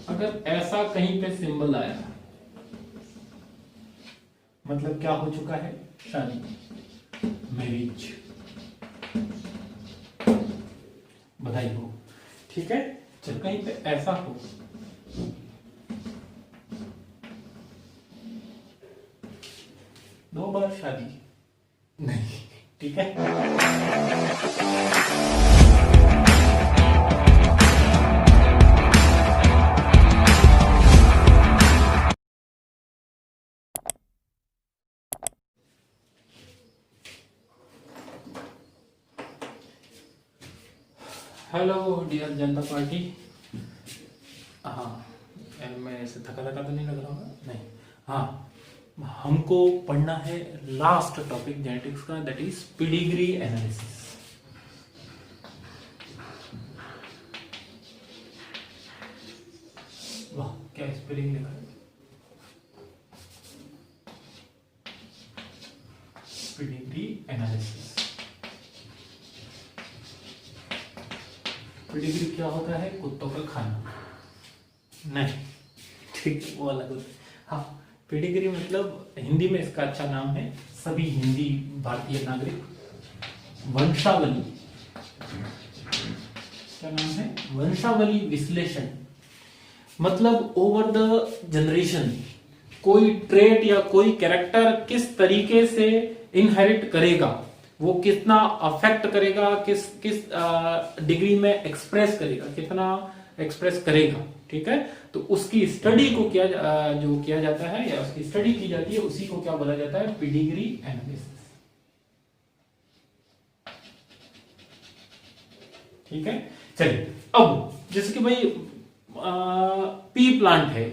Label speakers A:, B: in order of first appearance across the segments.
A: अगर ऐसा कहीं पे सिंबल आया मतलब क्या हो चुका है? शादी, मैरिज, बधाई हो। ठीक है, जब कहीं पे ऐसा हो, दो बार शादी नहीं, ठीक है। हेलो डियर जनता पार्टी। हाँ, मैं ऐसे थका थका तो नहीं लग रहा होगा? नहीं। हाँ, हमको पढ़ना है लास्ट टॉपिक जेनेटिक्स का, दैट इज पेडिग्री एनालिसिस। वाह, क्या स्पेलिंग लिखा है! Pedigree analysis. पेडिग्री क्या होता है? कुत्तों का खाना नहीं, ठीक, वो अलग होता है। हाँ, पेडिग्री मतलब हिंदी में इसका अच्छा नाम है, सभी हिंदी भारतीय नागरिक वंशावली, क्या नाम है? वंशावली विश्लेषण। मतलब ओवर द जनरेशन कोई ट्रेट या कोई कैरेक्टर किस तरीके से इनहेरिट करेगा, वो कितना अफेक्ट करेगा, किस किस डिग्री में एक्सप्रेस करेगा, कितना एक्सप्रेस करेगा, ठीक है। तो उसकी स्टडी को जो किया जाता है या उसकी स्टडी की जाती है, उसी को क्या बोला जाता है? Pedigree analysis. ठीक है, चलिए। अब जैसे कि भाई पी प्लांट है,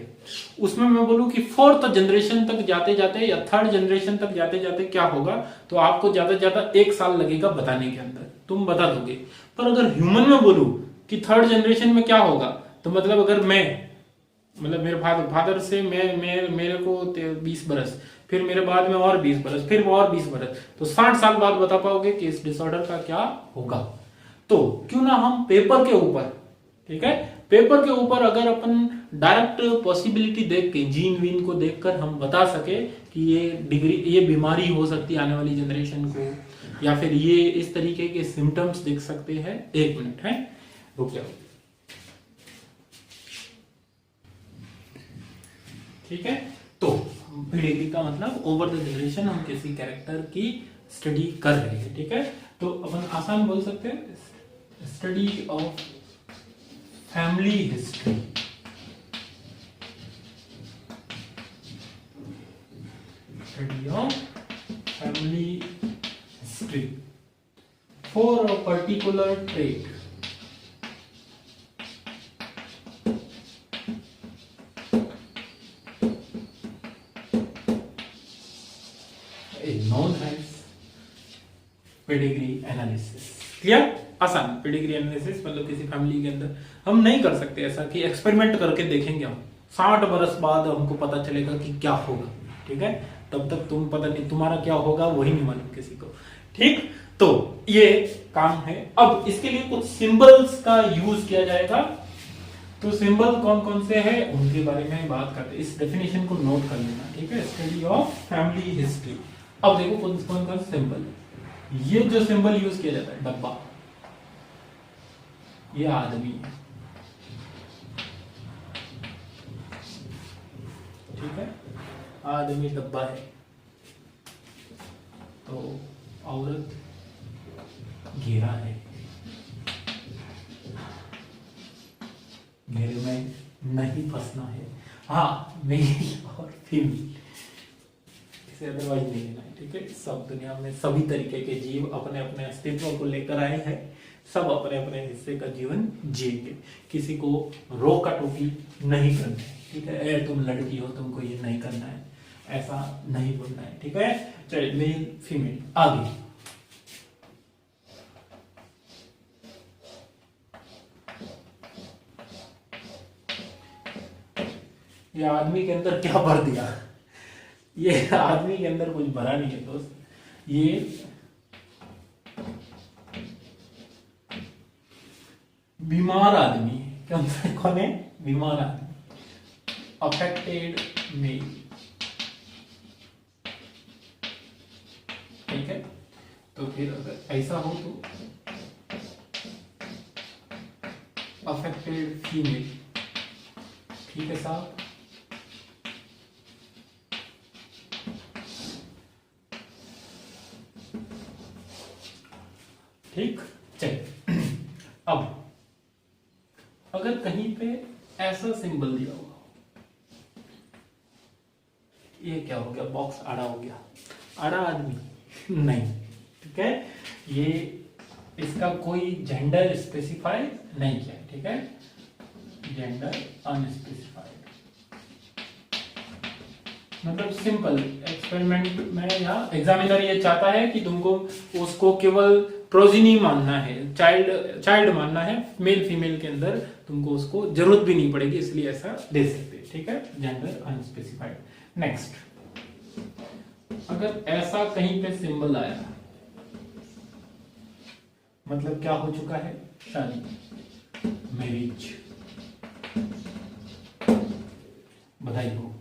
A: उसमें मैं बोलूं कि फोर्थ जनरेशन तक जाते जाते या थर्ड जनरेशन तक जाते जाते क्या होगा, तो आपको ज्यादा से ज्यादा 1 साल लगेगा बताने के अंदर, तुम बता दोगे। पर अगर ह्यूमन में बोलूं कि थर्ड जनरेशन में क्या होगा, तो मतलब अगर मतलब मेरे फादर से मेरे को 20 बरस, फिर मेरे बाद में और 20 बरस, फिर और 20 बरस, तो 60 साल बाद बता पाओगे कि इस डिसऑर्डर का क्या होगा। तो क्यों ना हम पेपर के ऊपर, ठीक है, पेपर के ऊपर अगर अपन डायरेक्ट पॉसिबिलिटी देख के, जीन वीन को देखकर हम बता सके कि ये बीमारी हो सकती है आने वाली जनरेशन को, या फिर ये इस तरीके के सिम्टम्स दिख सकते हैं। 1 मिनट है, रुक जाओ। ठीक है, तो पेडिग्री का मतलब ओवर द जनरेशन हम किसी कैरेक्टर की स्टडी कर रहे हैं, ठीक है। तो अपन आसान बोल सकते हैं, study of family history. Study of family history for a particular trait. Known as pedigree analysis. Clear? आसान। पेडिग्री एनालिसिस मतलब किसी फैमिली के अंदर हम नहीं कर सकते ऐसा कि एक्सपेरिमेंट करके देखेंगे हम 60 बरस बाद हमको पता चलेगा कि क्या होगा, ठीक है। तब तक तुम पता नहीं तुम्हारा क्या होगा, वही नहीं मालूम किसी को, ठीक। तो ये काम है। अब इसके लिए कुछ सिंबल्स का यूज किया जाएगा। तो सिंबल कौन कौन से हैं उनके बारे में बात करते हैं। इस डेफिनेशन को नोट कर लेना, ठीक है। Study of family history. अब देखो कौन कौन कौन सिंबल। ये जो सिंबल यूज किया जाता है, डब्बा, ये आदमी है, ठीक है, आदमी डब्बा है। तो औरत घेरा है, घेरे में नहीं फंसना है। हाँ, मेल और फीमेल, इसे अदरवाइज नहीं लेना है, ठीक है। सब दुनिया में सभी तरीके के जीव अपने अपने अस्तित्व को लेकर आए हैं, सब अपने अपने हिस्से का जीवन जिएंगे। किसी को रोका टोकी नहीं करना है, ठीक है। ए तुम लड़की हो, तुमको ये नहीं करना है, ऐसा नहीं बोलना है, ठीक है। चलिए, मेल फीमेल आगे। ये आदमी के अंदर क्या भर दिया? ये आदमी के अंदर कुछ भरा नहीं है दोस्त। ये बीमार आदमी है। क्या कौन है? बीमार आदमी। अफेक्टेड मेल, ठीक है। तो फिर अगर ऐसा हो तो अफेक्टेड फीमेल, ठीक है साहब। ठीक, चलिए अब अगर कहीं पे ऐसा सिंबल दिया हुआ, ये क्या हो गया, बॉक्स आड़ा हो गया, आड़ा आदमी नहीं, ठीक है। ये इसका कोई जेंडर स्पेसिफाई नहीं किया, ठीक है, जेंडर अनस्पेसिफाइड, मतलब सिंपल एक्सपेरिमेंट में या एग्जामिनर ये चाहता है कि तुमको उसको केवल प्रोजिनी मानना है, चाइल्ड मानना है, मेल फीमेल के अंदर तुमको उसको जरूरत भी नहीं पड़ेगी, इसलिए ऐसा दे सकते हैं, ठीक है, जेंडर अनस्पेसिफाइड। नेक्स्ट, अगर ऐसा कहीं पे सिंबल आया, मतलब क्या हो चुका है, शादी, मैरिज, बधाई हो,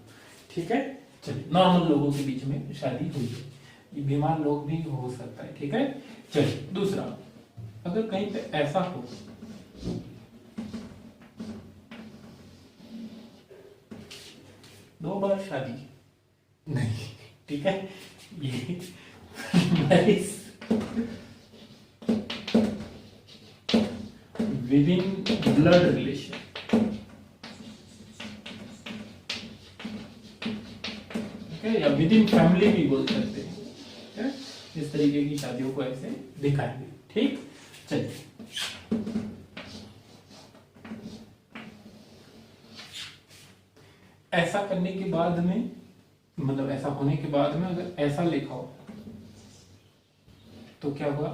A: ठीक है। चलिए, नॉर्मल लोगों के बीच में शादी हुई है, ये बीमार लोग भी हो सकता है, ठीक है। चलिए, दूसरा, अगर कहीं पे ऐसा हो, दो बार शादी नहीं, ठीक है, ये marriage with in blood relation, या विद इन फैमिली भी बोल सकते हैं, ठीक है? इस तरीके की शादियों को ऐसे दिखाएंगे, ठीक। चलिए, ऐसा करने के बाद में, मतलब ऐसा होने के बाद में अगर ऐसा लिखा हो तो क्या हुआ,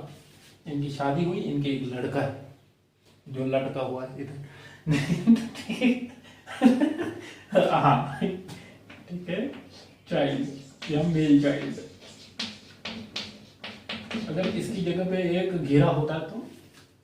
A: इनकी शादी हुई, इनके एक लड़का है, जो लड़का हुआ है इधर हाँ, ठीक है, चाइल्ड या मेल चाइल्ड, अगर इसकी जगह पे एक घेरा होता तो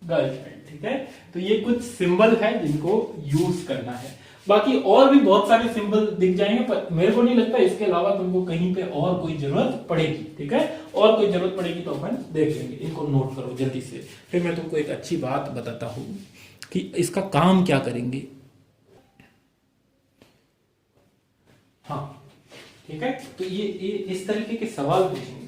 A: गर्ल चाइल्ड, ठीक है। तो ये कुछ सिंबल है जिनको यूज करना है, बाकी और भी बहुत सारे सिंबल दिख जाएंगे, पर मेरे को नहीं लगता इसके अलावा तुमको कहीं पे और कोई जरूरत पड़ेगी, ठीक है। और कोई जरूरत पड़ेगी तो अपन देख लेंगे, इनको नोट करो जल्दी से, फिर मैं तुमको एक अच्छी बात बताता हूं कि इसका काम क्या करेंगे। हाँ, ठीक है, तो ये इस तरीके के सवाल पूछेंगे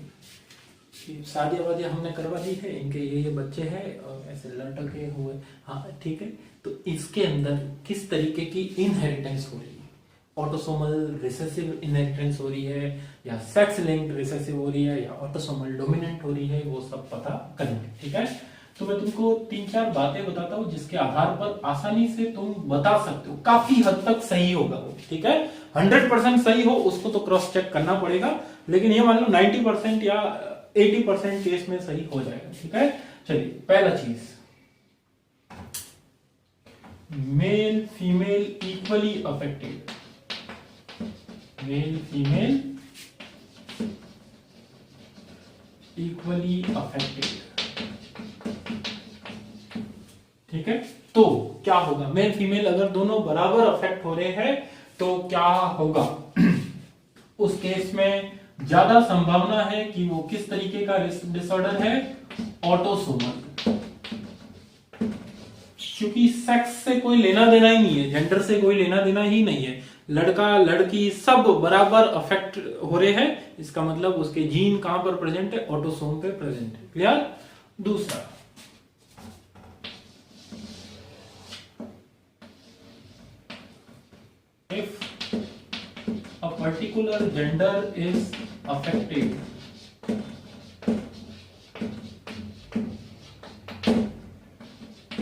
A: कि शादी वादी हमने करवा दी है, इनके ये बच्चे हैं और ऐसे लड़के हुए, हाँ ठीक है, तो इसके अंदर किस तरीके की इनहेरिटेंस हो रही है, ऑटोसोमल रिसेसिव इनहेरिटेंस हो रही है या सेक्स लिंक्ड रिसेसिव हो रही है या ऑटोसोमल डोमिनेंट हो रही है, वो सब पता करेंगे, ठीक है। तो मैं तुमको 3-4 बातें बताता हूं जिसके आधार पर आसानी से तुम बता सकते हो, काफी हद तक सही होगा वो, ठीक है। 100% सही हो उसको तो क्रॉस चेक करना pड़ेगा, लेकिन ये मान लो 90% या 80% केस में सही हो जाएगा, ठीक है। चलिए, पहला चीज, male female equally affected, male female equally affected, ठीक है। तो क्या होगा, मेल फीमेल अगर दोनों बराबर अफेक्ट हो रहे हैं तो क्या होगा, उस केस में ज्यादा संभावना है कि वो किस तरीके का डिसऑर्डर है, ऑटोसोमल, क्योंकि सेक्स से कोई लेना देना ही नहीं है, जेंडर से कोई लेना देना ही नहीं है, लड़का लड़की सब बराबर अफेक्ट हो रहे हैं, इसका मतलब उसके जीन कहां पर प्रेजेंट है, ऑटोसोम पे प्रेजेंट है, क्लियर। दूसरा, if a particular gender is affected,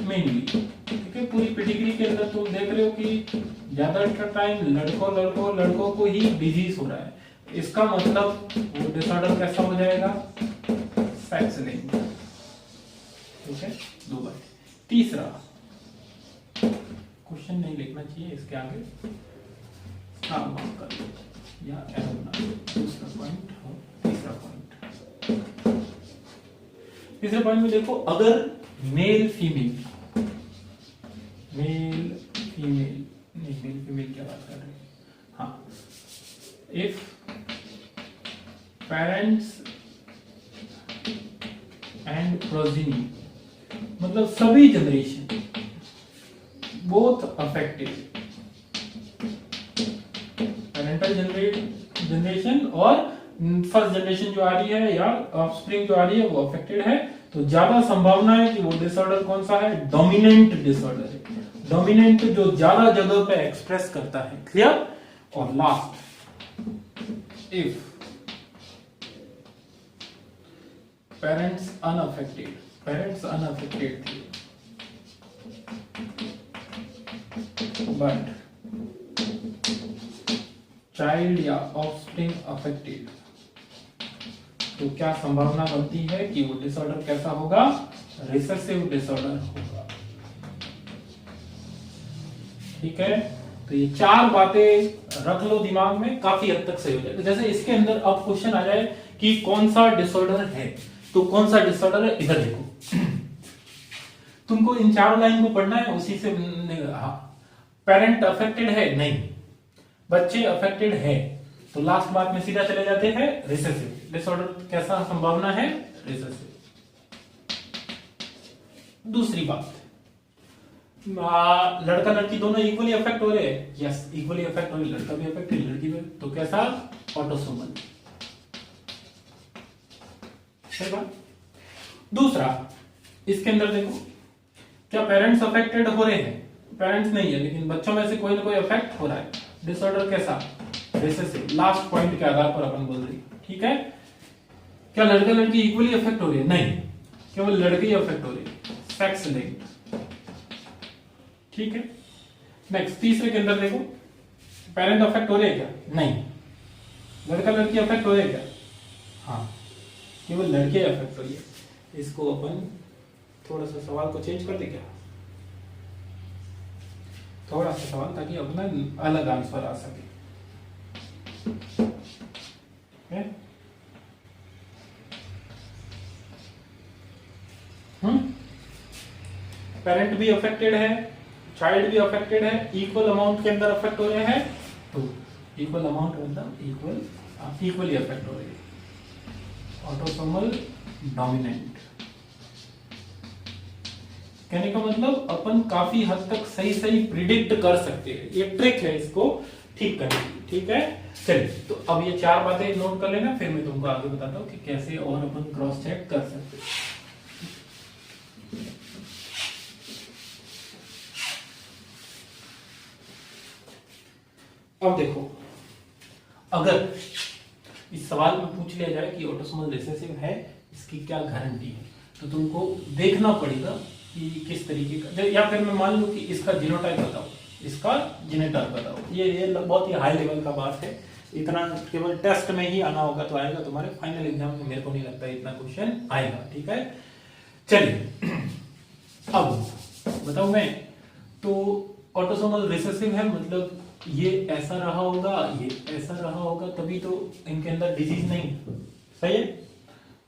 A: mainly, ठीक है, पूरी पेडिग्री के अंदर तुम देख रहे हो कि ज्यादातर टाइम लड़कों को ही डिजीज हो रहा है, इसका मतलब वो डिसऑर्डर कैसा हो जाएगा, सेक्स लिंक्ड, ठीक है। दो बात। तीसरा, क्वेश्चन नहीं लिखना चाहिए इसके आगे, मार्क कर लो या एरो बना लो। दूसरा पॉइंट और तीसरा पॉइंट, तीसरे पॉइंट में देखो, अगर मेल फीमेल क्या बात कर रहे हैं, हाँ, इफ पेरेंट्स एंड प्रोजेनी, मतलब सभी generation both affected, parental generation और फर्स्ट जनरेशन जो आ रही है या ऑफस्प्रिंग जो आ रही है वो अफेक्टेड है, तो ज्यादा संभावना है कि वो डिसऑर्डर कौन सा है, डोमिनेंट डिसऑर्डर है, डोमिनेंट जो ज्यादा जगह पे एक्सप्रेस करता है। क्लियर? और लास्ट, इफ पेरेंट्स अनअफेक्टेड थे बट चाइल्ड या ऑफस्प्रिंग अफेक्टेड, तो क्या संभावना बनती है कि वो डिसऑर्डर कैसा होगा, रिसेसिव डिसऑर्डर होगा। ठीक है, तो ये चार बातें रख लो दिमाग में, काफी हद तक सही हो जाए। जैसे इसके अंदर अब क्वेश्चन आ जाए कि कौन सा डिसऑर्डर है, तो कौन सा डिसऑर्डर है, इधर देखो तुमको इन चारों लाइन को पढ़ना है, उसी से पेरेंट अफेक्टेड है, नहीं, बच्चे अफेक्टेड है, तो लास्ट बात में सीधा चले जाते हैं रिसेसिव डिसऑर्डर, कैसा संभावना है, रिसेसिव। दूसरी बात, लड़का लड़की दोनों इक्वली अफेक्ट हो रहे हैं, यस इक्वली अफेक्ट हो रहे, लड़का भी अफेक्ट है लड़की भी, तो कैसा, ऑटोसोमल। सही बात। दूसरा, इसके अंदर देखो, क्या पेरेंट्स अफेक्टेड हो रहे हैं, पेरेंट्स नहीं है लेकिन बच्चों में से कोई ना कोई अफेक्ट हो रहा है, डिसऑर्डर कैसा, रिसेसिव। लास्ट पॉइंट के आधार पर अपन बोल रहे हैं। ठीक है, क्या लड़का लड़की इक्वली अफेक्ट हो रही है, नहीं, केवल लड़के ही अफेक्ट हो रही है, सेक्स लिंक्ड। ठीक है, नेक्स्ट तीसरे के अंदर देखो, पेरेंट अफेक्ट हो रहे हैं क्या, नहीं, लड़का लड़की अफेक्ट हो रहे हैं क्या, हाँ, केवल लड़के अफेक्ट हो रही है। इसको अपन थोड़ा सा सवाल को चेंज कर दे क्या, थोड़ा सा सवाल, ताकि अपना अलग आंसर आ सके। पेरेंट भी अफेक्टेड है, चाइल्ड भी अफेक्टेड है, इक्वल अमाउंट के अंदर अफेक्ट हो रहे हैं, तो इक्वल अमाउंट मतलब इक्वली अफेक्ट हो रहे हैं, ऑटोसोमल डोमिनेंट। कहने का मतलब अपन काफी हद तक सही प्रिडिक्ट कर सकते हैं, ये ट्रिक है इसको ठीक करने की। ठीक है, चलिए, तो अब ये चार बातें नोट कर लेना, फिर मैं तुमको आगे बताता हूँ कि कैसे और अपन क्रॉस चेक कर सकते हैं। अब देखो, अगर इस सवाल में पूछ लिया जाए कि ऑटोसोमल रिसेसिव है, इसकी क्या गारंटी है, तो तुमको देखना पड़ेगा कि किस तरीके का, या फिर मैं मान लूं कि इसका जीनोटाइप बताओ, इसका जीनोटाइप बताओ। ये बहुत ही हाई लेवल का बात है, इतना केवल टेस्ट में ही आना होगा तो आएगा, तुम्हारे फाइनल एग्जाम में मेरे को नहीं लगता इतना क्वेश्चन आएगा। ठीक है, चलिए अब बताऊं मैं, तो ऑटोसोमल रिसेसिव है मतलब ये ऐसा रहा होगा, ये ऐसा रहा होगा, तभी तो इनके अंदर डिजीज नहीं। सही है,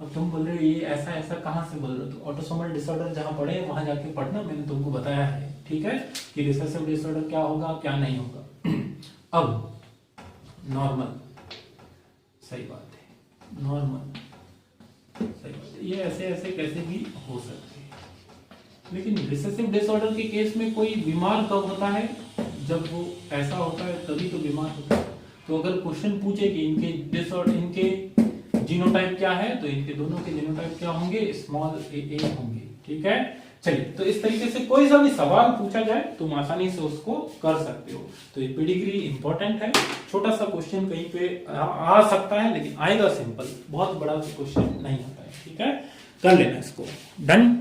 A: अब तुम बोल रहे हो ये ऐसा ऐसा, कहां से बोल रहे हो, तो ऑटोसोमल डिसऑर्डर जहां पढ़े वहां जाके पढ़ना, मैंने तुमको बताया है। ठीक है, कि रिसेसिव डिसऑर्डर क्या होगा क्या नहीं होगा। अब नॉर्मल, सही बात है, नॉर्मल सही बात है, ये ऐसे ऐसे कैसे भी हो सकते हैं, लेकिन रिसेसिव डिसऑर्डर के केस में कोई बीमार कब होता है, जब वो ऐसा होता है तभी तो बीमार होता है। तो अगर क्वेश्चन पूछे कि इनके डिसऑर्डर, इनके जीनोटाइप क्या है, तो इनके दोनों के जीनोटाइप क्या होंगे, स्मॉल ए होंगे। ठीक है, चलिए, तो इस तरीके से कोई सा भी सवाल पूछा जाए तुम आसानी से उसको कर सकते हो। तो ये पेडिग्री इंपॉर्टेंट है, छोटा सा क्वेश्चन कहीं पे आ सकता है, लेकिन आएगा सिंपल, बहुत बड़ा क्वेश्चन नहीं आता है। ठीक है, कर लेना इसको, डन।